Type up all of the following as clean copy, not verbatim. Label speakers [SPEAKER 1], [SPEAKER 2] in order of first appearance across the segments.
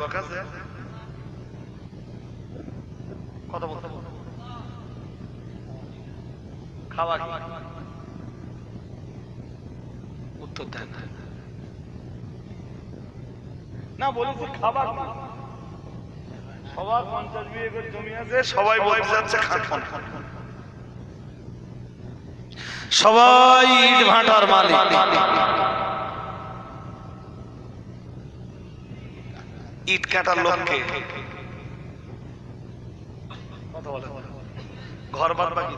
[SPEAKER 1] লোক আছে কথা বলতে খাওয়া উত্তর দেন না, বলেছি খাবার সবার 50 বিঘা করে জমি আছে, সবাই বলতে যাচ্ছে খান, সবাই ইট ভাটার মালিক। ইট কাটার লোককে কথা বলে ঘর বাদ বাকি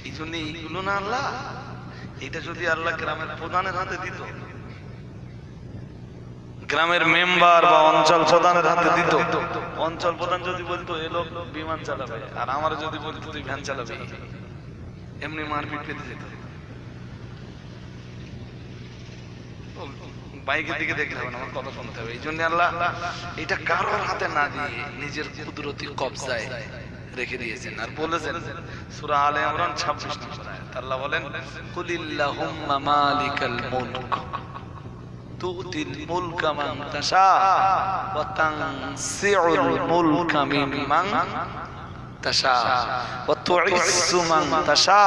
[SPEAKER 1] এই জন্য এইগুলো না আল্লাহ, এটা যদি আল্লাহ গ্রামের প্রধানের হাতে দিত, গ্রামের মেম্বার বা অঞ্চল প্রধানের হাতে দিত, অঞ্চল প্রধান যদি বলতো এ লোক বিমান চালাবে, আর আমার যদি বলতো তুই ভ্যান চালাবে, এমনি মারপিট পেতে যেত। বাইকের দিকে দেখলে হবে না, আমার কথা শুনতে হবে। এই জন্য আল্লাহ এটা কারোর হাতে না দিয়ে নিজের কুদরতি কবজায় রেখে দিয়েছেন। আর বলেছেন সূরা আলে ইমরান 26 নম্বর আয়াত, আল্লাহ বলেন কুলিল্লাহুম্মা মালিকাল মুলক তুতিল মুলকা মান তাশা ওয়া তানসিউল মুলকা মিম্মান তাশা ওয়া তুইজ্জু মান তাশা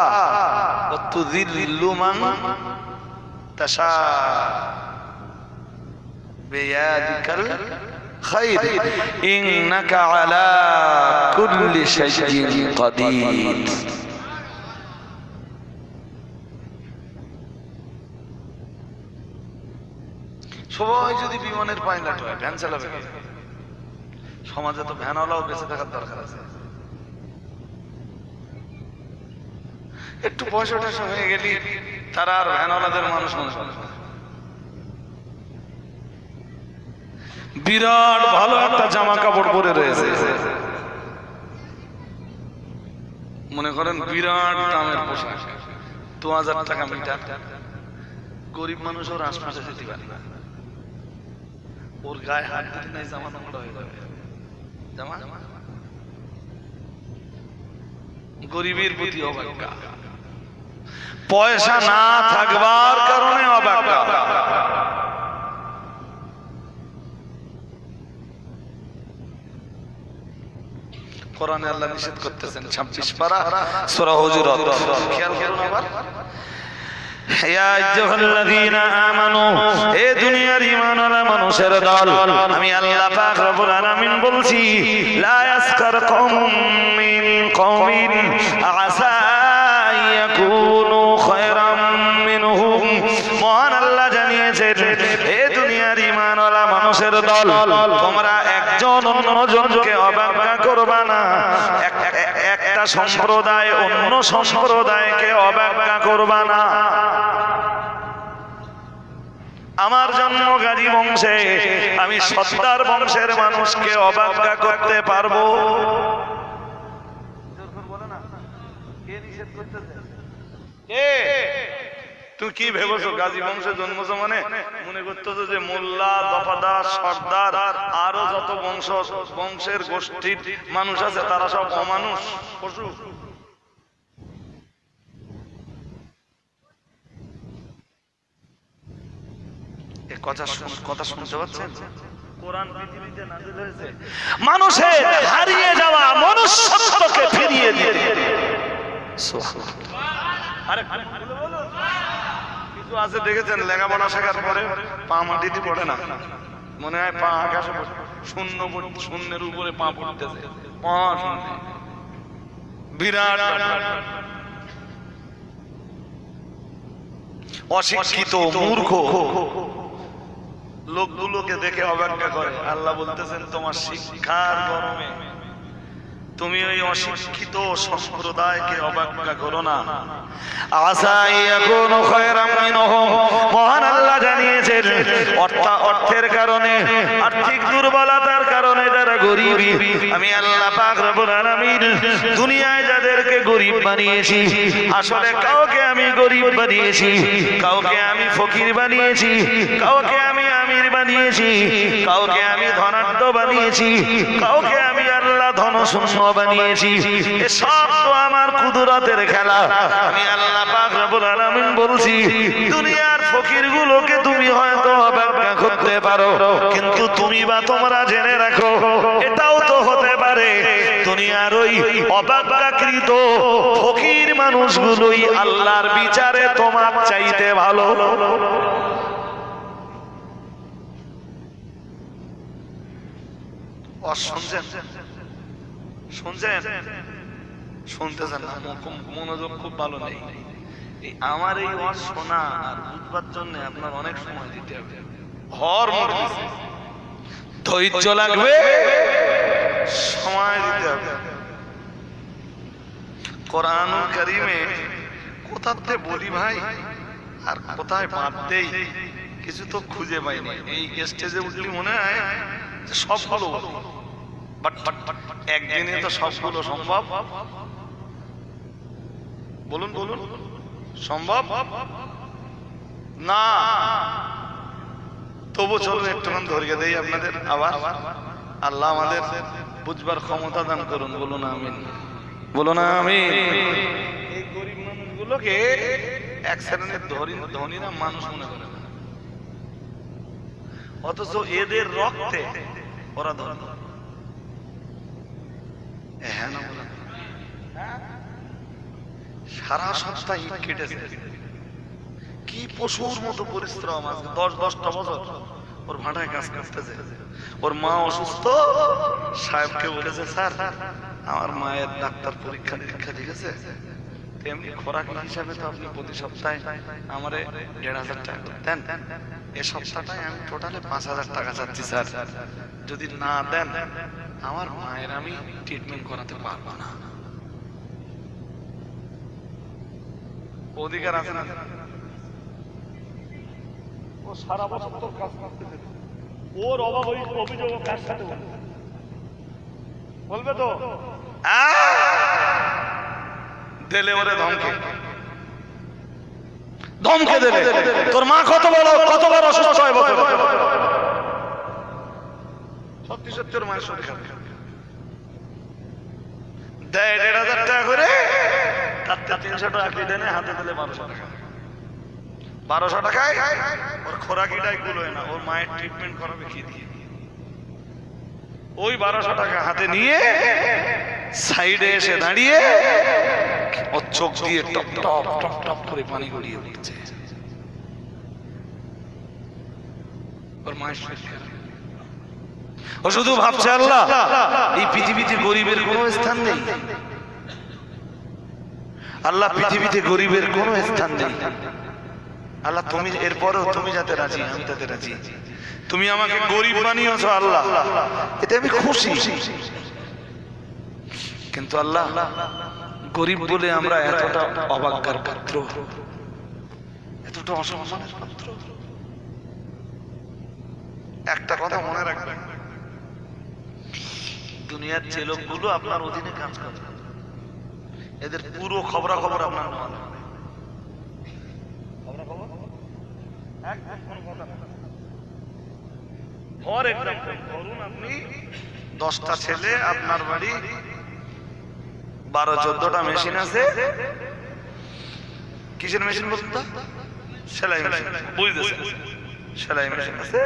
[SPEAKER 1] ওয়া তুযিল্লু মান তাশা বিয়াদিকাল খায়র ইন্নাকা আলা কুল্লি শাইইন কাদির। সবাই যদি বিমানের পাইলট হয়, ভ্যান চালাবে কে? সমাজে তো ভ্যানওয়ালাও বেঁচে থাকার দরকার আছে। একটু পয়সা টয়সা হয়ে গেলি তারা আর ভ্যানওয়ালাদের মানুষ মানুষ বিরাট ভালো একটা জামা কাপড় পরে রয়েছে, মনে করেন বিরাট দামের পোশাক, 2000 টাকা মিটার, গরিব মানুষ ওর আশপাশে যেতে পারে না, ওর গায়ে হাত দিতে নাই জামা নোংরা হয়ে যাবে। জামা গরিবের প্রতি অবজ্ঞা, পয়সা না থাকবার কারণে অবজ্ঞা। কোরআনে আল্লাহ নিষেধ করতেছেন 26 পারা সূরা হুজুরাত, খেয়াল করুন আবার, ইয়া আইয়ুহাল্লাযীনা আমানু, হে দুনিয়ার ঈমানওয়ালা মানুষের দল, আমি আল্লাহ পাক রব্বুল আলামিন বলছি, লা ইয়াসকার কওমুম মিন কওমিন আসা ইয়াকুনু খায়রাম মিনহুম। মহান আল্লাহ জানিয়েছেন, হে দুনিয়ার ঈমানওয়ালা মানুষের দল, তোমরা একজন অন্যজনকে অবজ্ঞা করবা না, একটা সম্প্রদায় অন্য সম্প্রদায়কে অবজ্ঞা করবা না। আমার জন্ম গাজী বংশে, আমি সর্দার বংশের মানুষকে অবজ্ঞা করতে পারবো? তুই কি ভেবেছো গাজী বংশে জন্মছ মানে মনে করতেছো যে মোল্লা, দফাদার, সর্দার আরো যত বংশের গোষ্ঠীর মানুষ আছে তারা সব অমানুষ, পশু? কথা শুনতে পাচ্ছেন? কোরআন পৃথিবীতে নাযিল হয়েছে মানুষের হারিয়ে যাওয়া মনুষ্যত্বকে ফিরিয়ে দিতে। আরে কিছু আছে দেখেছেন, লেখাপড়া শেখার পরে পা মাটিতে পড়ে না, মনে হয় পা আকাশে, শূন্যের উপরে পা পড়তেছে, পা শূন্য, বিরাট অশিক্ষিত মূর্খ লোকগুলোকে দেখে অবজ্ঞা করে। আল্লাহ বলতেছেন, তোমার শিক্ষার গরমে তুমি ওই অশিক্ষিত সম্প্রদায়কে অবজ্ঞা করো না। মহান আল্লাহ জানিয়েছেন, অর্থের কারণে, আর্থিক দুর্বলতার কারণে যারা গরিব, আমি আল্লাহ পাক রব্বুল আলামিন দুনিয়ায় যাদেরকে গরিব বানিয়েছি, আসলে কাউকে আমি গরিব বানিয়েছি, কাউকে আমি ফকির বানিয়েছি, কাউকে আমি আমির বানিয়েছি, কাউকে আমি ধনাঢ্য বানিয়েছি, কাউকে আমি আল্লাহ আমরা ধন শূন্য বানিয়েছি, এসব তো আমার কুদরতের খেলা। আমি আল্লাহ পাক রব্বুল আলামিন বলছি, দুনিয়ার ফকিরগুলোকে তুমি হয়তো অবজ্ঞা করতে পারো, কিন্তু তুমি বা তোমরা জেনে রাখো, এটাও তো হতে পারে দুনিয়ার ওই অবজ্ঞাকৃত ফকির মানুষগুলোই আল্লাহর বিচারে তোমার চাইতে ভালো। শুনছেন? শুনছেন? শুনতেছেন না? মনোযোগ খুব ভালো নেই। আমার এই ওয়াজ শোনা আর বুঝবার জন্য আপনার অনেক সময় দিতে হবে, ধৈর্য লাগবে, সময় দিতে হবে। কোরআনুল কারীমে কোথাতে বলি ভাই আর কোথায় বাদ দেই কিছু তো খুঁজে পাইনি। এই স্টেজে উঠলি মনে হয় যে সবগুলো, বাট একদিনে তো সবগুলো সম্ভব? বলুন বলুন, সম্ভব না? তবু চলুন একটুখান ধরিয়ে দেই আপনাদের আবার। আল্লাহ আমাদের বুঝবার ক্ষমতা দান করুন, বলুন আমিন, বলুন আমিন। এই গরিব মানুষগুলোকে এক শ্রেণীর ধনীরা মানুষ মনে করে, অথচ এদের রক্তে ওরা ধনী। হ্যাঁ না বলেন? সারা সপ্তাহ ইট কেটেছে, কি পশুর মতো পরিশ্রম। আছে 10-10টা বছর ওর ভাটায় কাজ করতেছে। ওর মা অসুস্থ, সাহেবকে বলেছে, স্যার আমার মায়ের ডাক্তার পরীক্ষা নিরীক্ষা লিখেছে, তেমনি খোরাক হিসাবে তো আপনি প্রতি সপ্তাহে আমারে 1,500 টাকা দেন। এ সপ্তাহটায় আমি টোটালে 5,000 টাকা চাচ্ছি স্যার, যদি না দেন আমার মায়ের আমি ট্রিটমেন্ট করাতে পারবো না। অধিকার আছে না? ও সারা বছর তোর কাজ করতেছে, ওর অভাব অভিযোগ কার সাথে বলবে তো? দিলে ওরে ধমকে ধমকে দিলে তোর মা কতবার অসুস্থ হয় বছর, সত্যি সত্যি ওর মায়ের শরীর খারাপ, দেয় 1,500 টাকা করে, তার 300 টাকা কেটে নেয়, হাতে দিলে 1200 টাকা। 1200 টাকায় ওর খোরাকিটাই কুলোয় না, ওর মায়ের ট্রিটমেন্ট করাবে কি দিয়ে? ওই 1200 টাকা হাতে নিয়ে সাইডে এসে দাঁড়িয়ে ওর চোখ দিয়ে টপ টপ টপ টপ করে পানি গড়িয়ে উঠছে। ওর মায়ের শরীর খারাপ, ও শুধু ভাবছে আল্লাহ এই পৃথিবীতে গরিবের কোনো স্থান নেই, আল্লাহ পৃথিবীতে গরিবের কোনো স্থান নেই। আল্লাহ তুমি এরপরেও তুমি যাতে রাজি, আমি তাতে রাজি। তুমি আমাকে গরিব বানিয়েছো আল্লাহ, এতে আমি খুশি। কিন্তু আল্লাহ গরিব বলে আমরা এতটা অবাজ্ঞার পাত্র, এতটা অসম্মানের পাত্র। একটা কথা মনে রাখবেন, দুনিয়ার যে লোকগুলো আপনার অধীনে কাজ করে এদের পুরো খবরাখবর আপনার নেওয়া লাগবে। ধরুন আপনি 10টা ছেলে, আপনার বাড়ি 12-14টা মেশিন আছে। কিসের মেশিন বলুন তো? সেলাই মেশিন, বুঝতেছেন? সেলাই মেশিন আছে,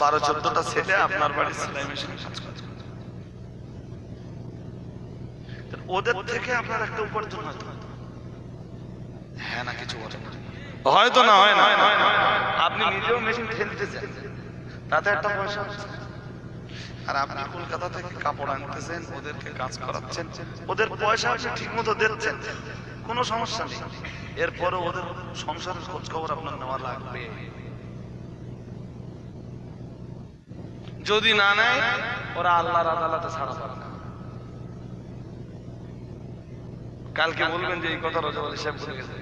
[SPEAKER 1] 12-14টা ছেলে আপনার বাড়ি সেলাই মেশিন কাজ করে। ওদের থেকে আপনার একটা উপার্জন হয়তো, হ্যাঁ না কিছু বলেন, হয়তো না হয় না, আপনি নিজেও মেশিন ঠেলতেছেন, তাতে একটা পয়সা হচ্ছে। আর আপনি কলকাতা থেকে কাপড় আনতেছেন, ওদেরকে কাজ করাচ্ছেন, ওদের পয়সা আপনি ঠিক মতো দিচ্ছেন, কোনো সমস্যা নেই। এরপরে ওদের সংসারের খোঁজ খবর আপনার নেওয়া লাগবে। যদি না নেয় ওরা আল্লাহর আদালতে ছাড়া পাবে না। কালকে বলবেন যে এই কথা রজব আলী সাহেব বলে গেছে,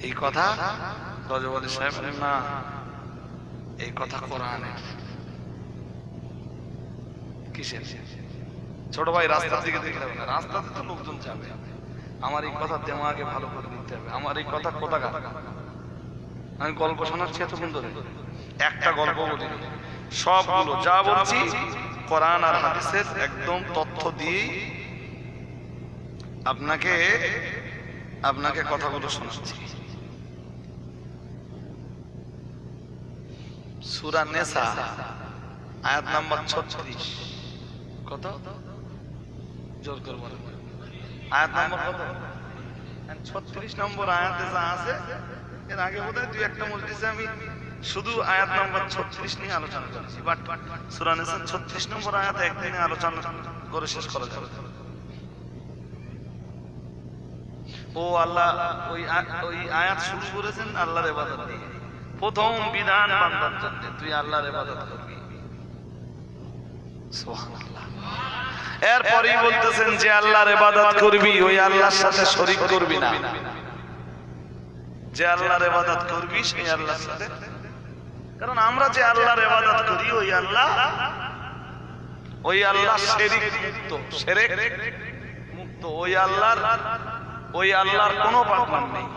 [SPEAKER 1] এই কথা রজব আলী সাহেব না, এই কথা কোরআনের। কিসের? ছোট ভাই রাস্তার দিকে দেখলে হবে না, রাস্তাতে তো লোকজন যাবে। আমার এই কথা দেমাগে ভালো করে দিতে হবে। আমার এই কথা কোথাকার? আমি গল্প শোনাচ্ছি এতক্ষণ ধরে, একটা গল্প বলি, সবগুলো যা বলছি কোরআন আর হাদিসের একদম তথ্য দিয়েই আপনাকে কথাগুলো শোনাচ্ছি। সূরা নিসা আয়াত নাম্বার 36। কত? জোর করে বলেন। আয়াত নাম্বার কত? 36 নম্বর আয়াতে যা আছে, এর আগে বোধহয় দুই একটা মজলিসে আমি শুধু আয়াত নাম্বার 36 নিয়ে আলোচনা করেছি, বাট সূরা নিসা 36 নম্বর আয়াতে একদিনে আলোচনা করে শেষ করা যাবে। ও আল্লাহ ওই আয়াত শুরু করেছেন আল্লাহর ইবাদত দিয়ে। প্রথম বিধান বান্দার জন্য, তুই আল্লাহর ইবাদত করবি। সুবহানাল্লাহ। এরপরই বলতেছেন যে আল্লাহর ইবাদত করবি, ওই আল্লাহর সাথে শরীক করবি না। যে আল্লাহর ইবাদত করবি সেই আল্লাহর সাথে, কারণ আমরা যে আল্লাহর ইবাদত করি ওই আল্লাহ শিরক মুক্ত, ওই আল্লাহর কোনো পার্টনার নেই।